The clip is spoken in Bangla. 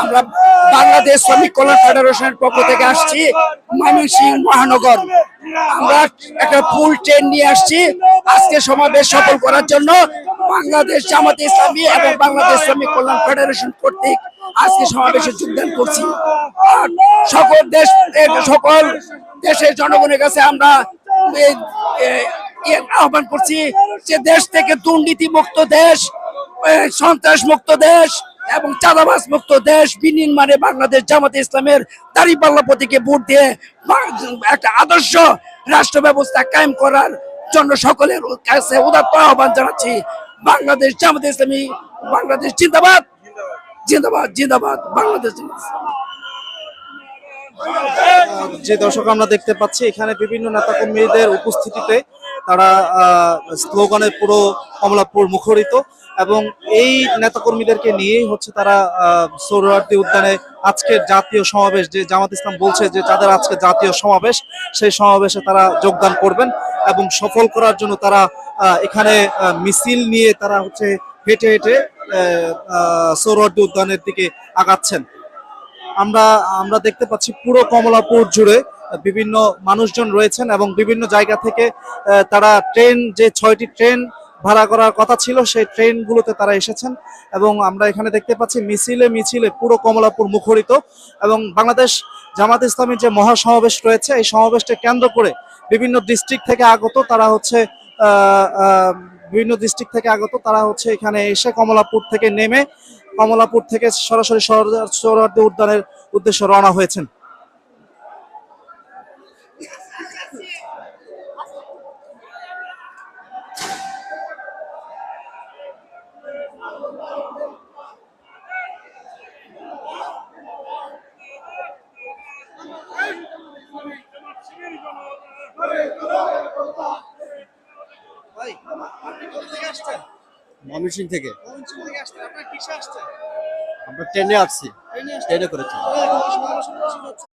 আমরা বাংলাদেশ শ্রমিক কল্যাণ ফেডারেশনের পক্ষ থেকে আসছি ময়মনসিংহ মহানগর। আমরা একটা ফুল ট্রেন নিয়ে আসছি আজকে সমাবেশ সফল করার জন্য। বাংলাদেশ জামাতে ইসলামী এবং বাংলাদেশ শ্রমিক কল্যাণ ফেডারেশন কর্তৃক আজকে সমাবেশে যোগদান করছি। আর সকল দেশের জনগণের কাছে আমরা আহ্বান করছি যে দেশ থেকে দুর্নীতি মুক্ত দেশ, সন্ত্রাস মুক্ত দেশ এবং চাঁদাবাজ মুক্ত দেশ বিনির্মাণে বাংলাদেশ জামাতে ইসলামের দাঁড়িপাল্লা প্রতীকে ভোট দিয়ে একটা আদর্শ রাষ্ট্র ব্যবস্থা কায়েম করার জন্য সকলের কাছে উদাত্ত আহ্বান জানাচ্ছি। বাংলাদেশ জামাতে ইসলামী, বাংলাদেশ জিন্দাবাদ, জিন্দাবাদ, জিন্দাবাদ, বাংলাদেশ। যে দর্শক আমরা দেখতে পাচ্ছি এখানে বিভিন্ন নেতাকর্মীদের উপস্থিতিতে তারা স্লোগানে পুরো কমলাপুর মুখরিত এবং এই নেতাকর্মীদেরকে নিয়েই হচ্ছে তারা সোহরাওয়ার্দী উদ্যানে আজকের জাতীয় সমাবেশ, যে জামাত ইসলাম বলছে যে তাদের আজকে জাতীয় সমাবেশ, সেই সমাবেশে তারা যোগদান করবেন এবং সফল করার জন্য তারা এখানে মিছিল নিয়ে তারা হচ্ছে হেঁটে হেঁটে সোহরাওয়ার্দী উদ্যানের দিকে আগাচ্ছেন। আমরা দেখতে পাচ্ছি পুরো কমলাপুর জুড়ে বিভিন্ন মানুষজন রয়েছেন এবং বিভিন্ন জায়গা থেকে তারা ট্রেন, যে 6টি ট্রেন ভাড়া করার কথা ছিল সেই ট্রেনগুলোতে তারা এসেছেন এবং আমরা এখানে দেখতে পাচ্ছি মিছিলে মিছিলে পুরো কমলাপুর মুখরিত। এবং বাংলাদেশ জামাত ইসলামীর যে মহাসমাবেশ রয়েছে এই সমাবেশকে কেন্দ্র করে বিভিন্ন ডিস্ট্রিক্ট থেকে আগত তারা হচ্ছে এখানে এসে কমলাপুর থেকে নেমে কমলাপুর থেকে সরাসরি সোহরাওয়ার্দী উদ্যানের উদ্দেশ্যে রওনা হয়েছেন। ময়মনসিংহ থেকে আমরা ট্রেনে আসছি, ট্রেনে করেছি।